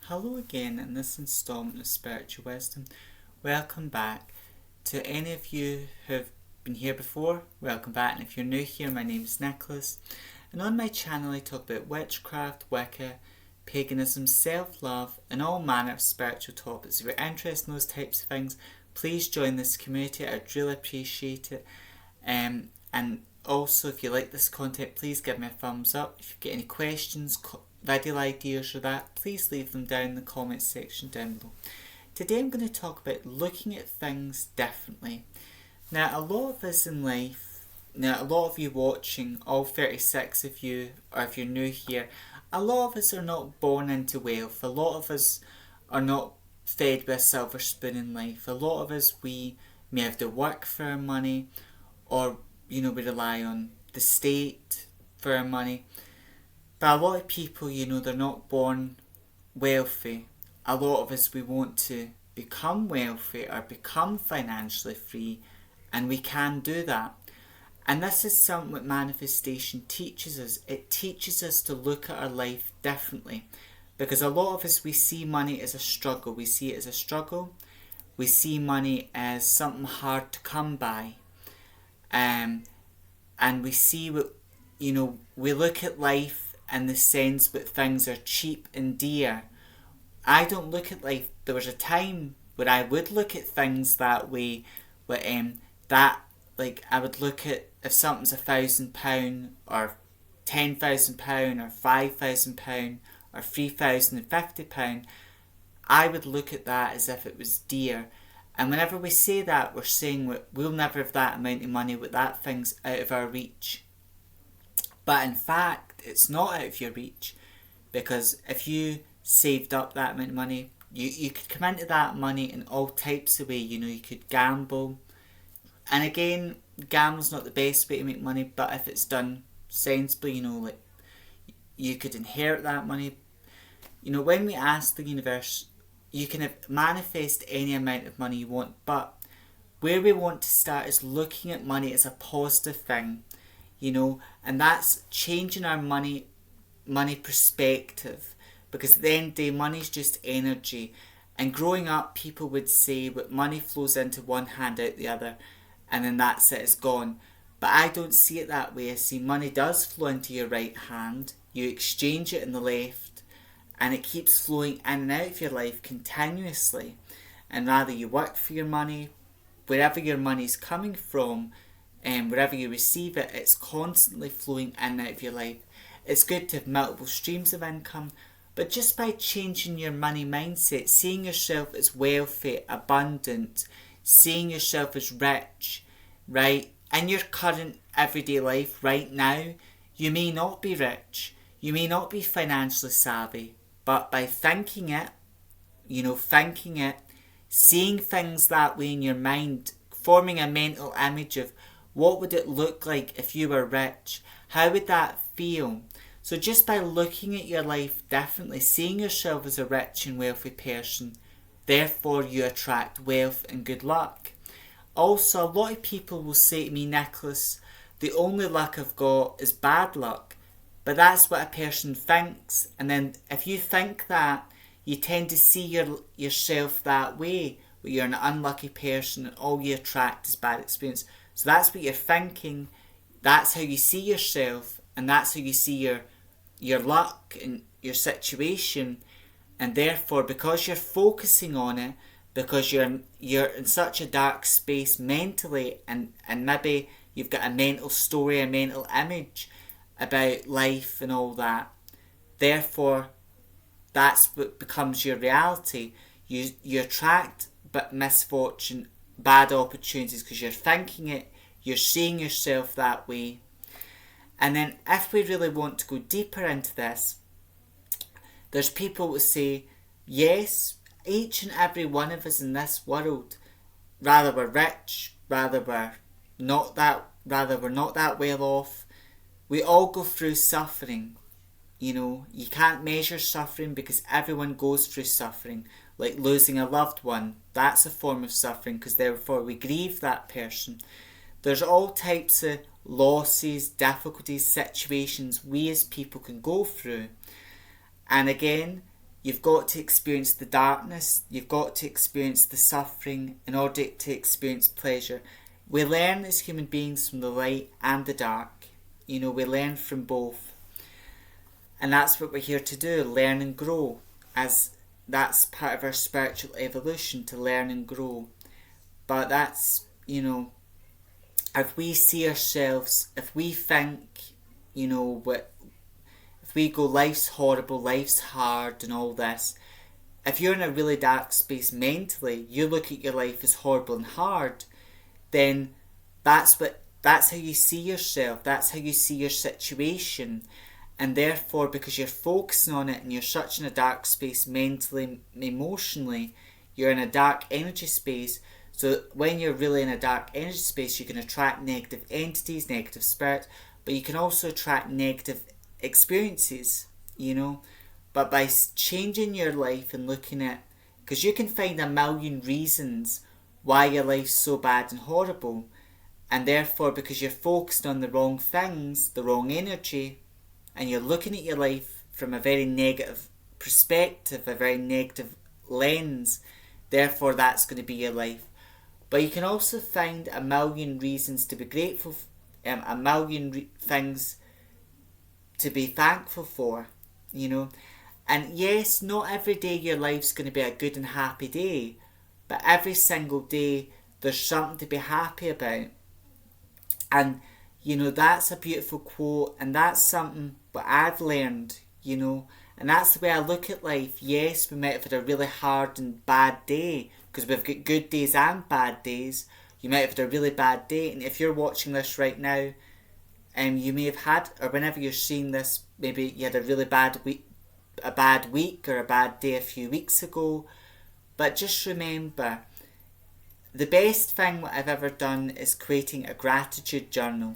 Hello again in this installment of Spiritual Wisdom. Welcome back. To any of you who have been here before, welcome back. And if you're new here, my name is Nicholas. And on my channel I talk about witchcraft, Wicca, paganism, self-love and all manner of spiritual topics. If you're interested in those types of things, please join this community. I'd really appreciate it. And also, if you like this content, please give me a thumbs up. If you've got any questions, video ideas or that, please leave them down in the comments section down below. Today I'm going to talk about looking at things differently. Now, a lot of us in life, a lot of you watching, all 36 of you, or if you're new here, a lot of us are not born into wealth. A lot of us are not fed with a silver spoon in life. A lot of us, we may have to work for our money, or we rely on the state for our money. But a lot of people, they're not born wealthy. A lot of us, we want to become wealthy or become financially free, and we can do that. And this is something that manifestation teaches us. It teaches us to look at our life differently. Because a lot of us, we see money as a struggle. We see it as a struggle. We see money as something hard to come by. And we see what, we look at life in the sense that things are cheap and dear. I don't look at life. There was a time where I would look at things that way, but I would look at if something's £1,000 or £10,000 or £5,000 or £3,050, I would look at that as if it was dear. And whenever we say that, we're saying we'll never have that amount of money, with that thing's out of our reach. But in fact, it's not out of your reach, because if you saved up that amount of money, you could come into that money in all types of ways. You could gamble. And again, gambling's not the best way to make money, but if it's done sensibly, you could inherit that money. When we ask the universe, you can manifest any amount of money you want, but where we want to start is looking at money as a positive thing, and that's changing our money perspective. Because at the end of the day, money's just energy. And growing up, people would say that money flows into one hand, out the other, and then that's it, it's gone. But I don't see it that way. I see money does flow into your right hand, you exchange it in the left, and it keeps flowing in and out of your life continuously. And rather you work for your money, wherever your money's coming from, and wherever you receive it, it's constantly flowing in and out of your life. It's good to have multiple streams of income, but just by changing your money mindset, seeing yourself as wealthy, abundant, seeing yourself as rich, right? In your current everyday life right now, you may not be rich, you may not be financially savvy, but by thinking it, seeing things that way in your mind, forming a mental image of what would it look like if you were rich, how would that feel? So just by looking at your life differently, seeing yourself as a rich and wealthy person, therefore you attract wealth and good luck. Also, a lot of people will say to me, Nicholas, the only luck I've got is bad luck. But that's what a person thinks. And then if you think that, you tend to see yourself that way, where you're an unlucky person and all you attract is bad experience. So that's what you're thinking. That's how you see yourself, and that's how you see your luck and your situation. And therefore, because you're focusing on it, because you're in such a dark space mentally, and maybe you've got a mental story, a mental image about life and all that, therefore that's what becomes your reality. You attract but misfortune, bad opportunities, because you're thinking it, you're seeing yourself that way. And then if we really want to go deeper into this, there's people who say, yes, each and every one of us in this world, rather we're rich, rather we're not that well off, we all go through suffering. You can't measure suffering because everyone goes through suffering. Like losing a loved one, that's a form of suffering, because therefore we grieve that person. There's all types of losses, difficulties, situations we as people can go through. And again, you've got to experience the darkness, you've got to experience the suffering in order to experience pleasure. We learn as human beings from the light and the dark. We learn from both. And that's what we're here to do, learn and grow. As that's part of our spiritual evolution, to learn and grow. But that's, if we see ourselves, if we think, if we go, life's horrible, life's hard and all this, if you're in a really dark space mentally, you look at your life as horrible and hard, then that's how you see yourself, that's how you see your situation. And therefore, because you're focusing on it and you're such in a dark space mentally, emotionally, you're in a dark energy space. So when you're really in a dark energy space, you can attract negative entities, negative spirits, but you can also attract negative experiences, But by changing your life and looking at, because you can find a million reasons why your life's so bad and horrible, and therefore because you're focused on the wrong things, the wrong energy, and you're looking at your life from a very negative perspective, a very negative lens, therefore that's going to be your life. But you can also find a million reasons to be grateful, a million things to be thankful for, And yes, not every day your life's going to be a good and happy day, but every single day there's something to be happy about. And that's a beautiful quote, and that's something what I've learned, and that's the way I look at life. Yes, we might have had a really hard and bad day, because we've got good days and bad days. You might have had a really bad day, and if you're watching this right now, you may have had, or whenever you're seeing this, maybe you had a really bad week, or a bad day a few weeks ago. But just remember, the best thing what I've ever done is creating a gratitude journal,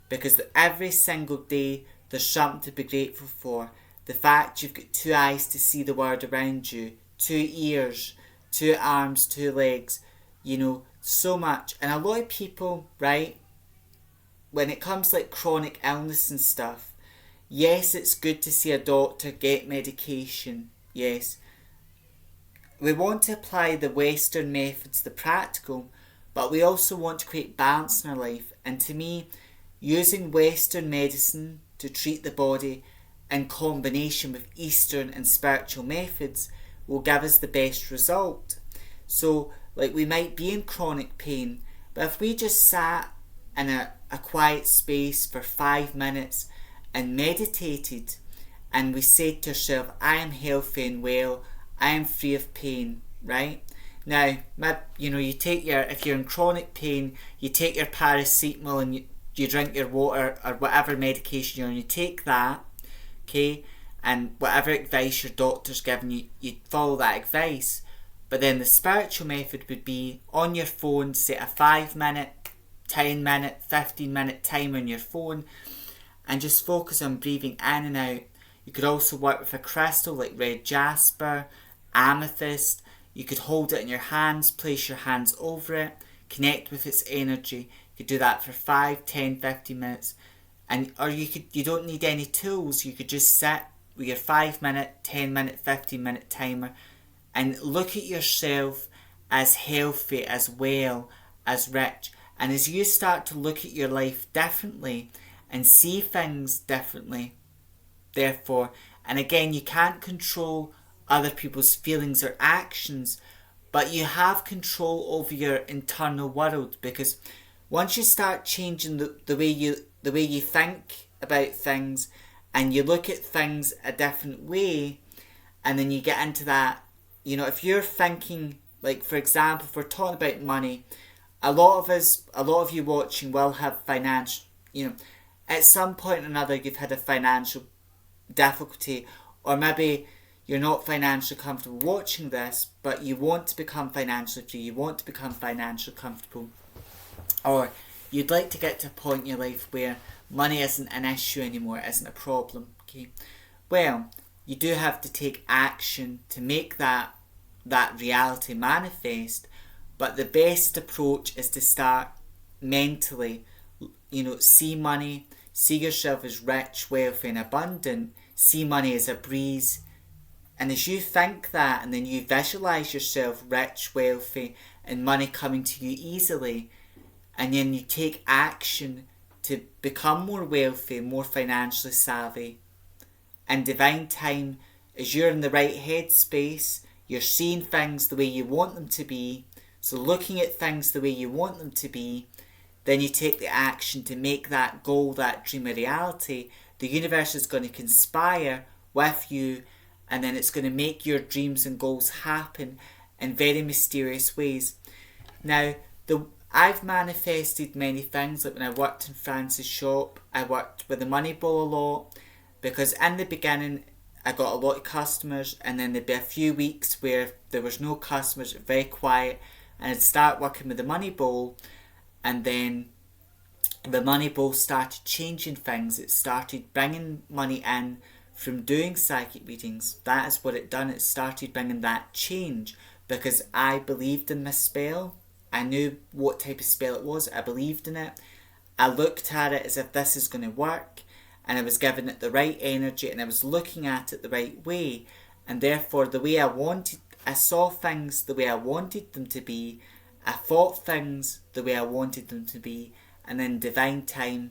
because every single day there's something to be grateful for. The fact you've got 2 eyes to see the world around you, 2 ears, 2 arms, 2 legs, so much. And a lot of people, right, when it comes like chronic illness and stuff, yes, it's good to see a doctor, get medication, yes. We want to apply the Western methods, the practical, but we also want to create balance in our life. And to me, using Western medicine to treat the body in combination with Eastern and spiritual methods will give us the best result. So, we might be in chronic pain, but if we just sat in a quiet space for 5 minutes and meditated, and we said to ourselves, I am healthy and well, I am free of pain, right? Now, you take if you're in chronic pain, you take your paracetamol and you drink your water or whatever medication you're on, you take that, okay, and whatever advice your doctor's given you, you follow that advice. But then the spiritual method would be on your phone, set a 5 minute, 10 minute, 15 minute time on your phone, and just focus on breathing in and out. You could also work with a crystal like red jasper, amethyst. You could hold it in your hands, place your hands over it, connect with its energy. You could do that for 5, 10, 15 minutes. Or you don't need any tools. You could just sit with your 5 minute, 10 minute, 15 minute timer and look at yourself as healthy, as well, as rich. And as you start to look at your life differently and see things differently, therefore, and again, you can't control other people's feelings or actions, but you have control over your internal world, because once you start changing the way you think about things and you look at things a different way, and then you get into that, if you're thinking, like for example, if we're talking about money, a lot of you watching will have financial, at some point or another you've had a financial difficulty, or maybe you're not financially comfortable watching this, but you want to become financially free, you want to become financially comfortable, or you'd like to get to a point in your life where money isn't an issue anymore, it isn't a problem, okay? Well, you do have to take action to make that reality manifest, but the best approach is to start mentally, see money, see yourself as rich, wealthy and abundant, see money as a breeze, And as you think that, and then you visualize yourself rich, wealthy, and money coming to you easily, and then you take action to become more wealthy, more financially savvy, and divine time, as you're in the right headspace, you're seeing things the way you want them to be, so looking at things the way you want them to be, then you take the action to make that goal, that dream a reality. The universe is going to conspire with you, and then it's going to make your dreams and goals happen in very mysterious ways. Now, I've manifested many things. Like when I worked in France's shop, I worked with the money ball a lot, because in the beginning I got a lot of customers, and then there'd be a few weeks where there was no customers, very quiet, and I'd start working with the money ball, and then the money ball started changing things. It started bringing money in from doing psychic readings. That is what it done. It started bringing that change because I believed in my spell. I knew what type of spell it was. I believed in it. I looked at it as if this is going to work, and I was giving it the right energy, and I was looking at it the right way, and therefore the way I saw things the way I wanted them to be. I thought things the way I wanted them to be, and then divine time,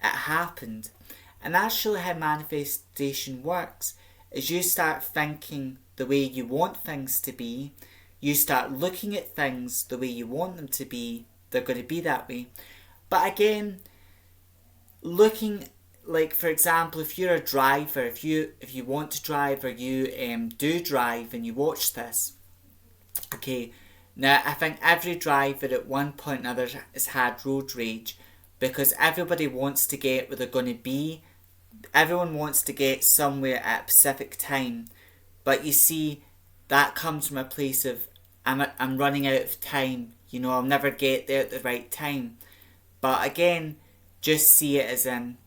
it happened. And that's really how manifestation works. As you start thinking the way you want things to be, you start looking at things the way you want them to be, they're going to be that way. But again, looking, like for example, if you're a driver, if you want to drive, or you do drive and you watch this, okay, now I think every driver at one point or another has had road rage, because everybody wants to get where they're going to be. Everyone wants to get somewhere at a specific time, but you see, that comes from a place of I'm running out of time. I'll never get there at the right time. But again, just see it as in,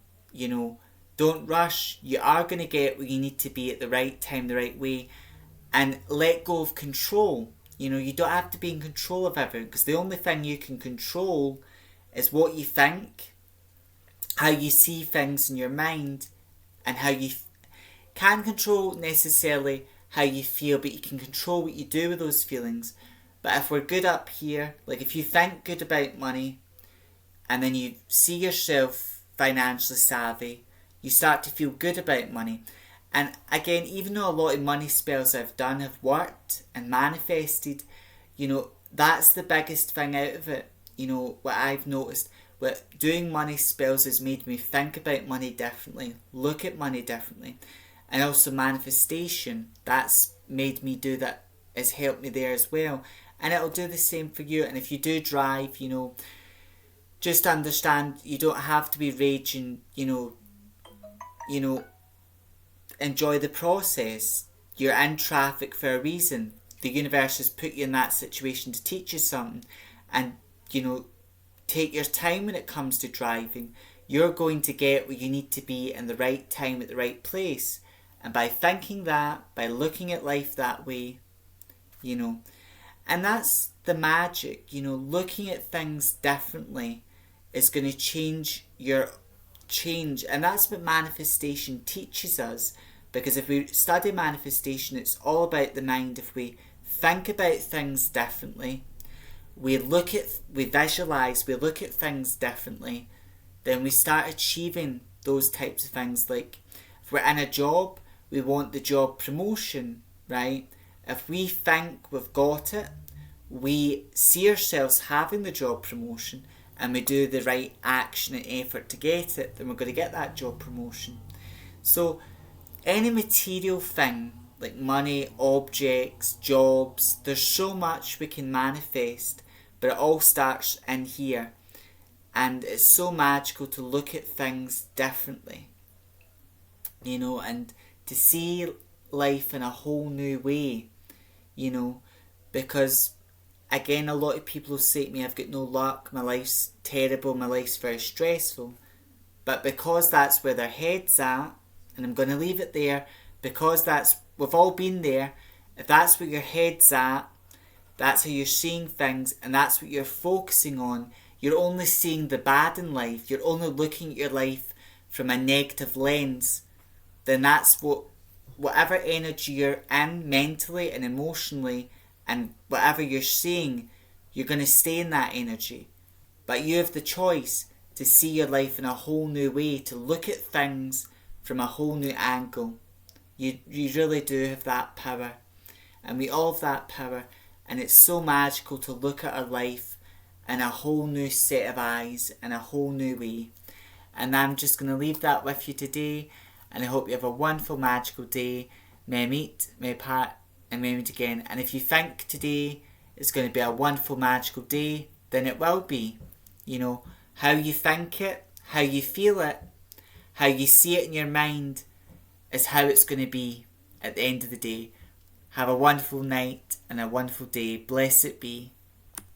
don't rush. You are going to get where you need to be at the right time, the right way, and let go of control. You don't have to be in control of everything, because the only thing you can control is what you think, how you see things in your mind, and how you can't control necessarily how you feel, but you can control what you do with those feelings. But if we're good up here, like if you think good about money, and then you see yourself financially savvy, you start to feel good about money. And again, even though a lot of money spells I've done have worked and manifested, that's the biggest thing out of it. What I've noticed, what doing money spells has made me think about money differently, look at money differently. And also manifestation, that's made me do that, has helped me there as well. And it'll do the same for you. And if you do drive, just understand you don't have to be raging, enjoy the process. You're in traffic for a reason. The universe has put you in that situation to teach you something. And, take your time when it comes to driving. You're going to get where you need to be in the right time at the right place. And by thinking that, by looking at life that way, and that's the magic, looking at things differently is going to change. And that's what manifestation teaches us. Because if we study manifestation, it's all about the mind. If we think about things differently, we visualize, we look at things differently, then we start achieving those types of things. Like if we're in a job, we want the job promotion, right? If we think we've got it, we see ourselves having the job promotion, and we do the right action and effort to get it, then we're going to get that job promotion. So any material thing, like money, objects, jobs, there's so much we can manifest, but it all starts in here. And it's so magical to look at things differently, and to see life in a whole new way, because again, a lot of people will say to me, I've got no luck, my life's terrible, my life's very stressful. But because that's where their head's at, and I'm going to leave it there, because we've all been there, if that's where your head's at, that's how you're seeing things, and that's what you're focusing on, you're only seeing the bad in life, you're only looking at your life from a negative lens, then that's what whatever energy you're in mentally and emotionally, and whatever you're seeing, you're going to stay in that energy. But you have the choice to see your life in a whole new way, to look at things from a whole new angle. You really do have that power. And we all have that power. And it's so magical to look at our life in a whole new set of eyes, in a whole new way. And I'm just going to leave that with you today. And I hope you have a wonderful, magical day. May I meet, may I part, and may I meet again. And if you think today is going to be a wonderful, magical day, then it will be. You know, how you think it, how you feel it, how you see it in your mind is how it's going to be at the end of the day. Have a wonderful night and a wonderful day. Blessed be.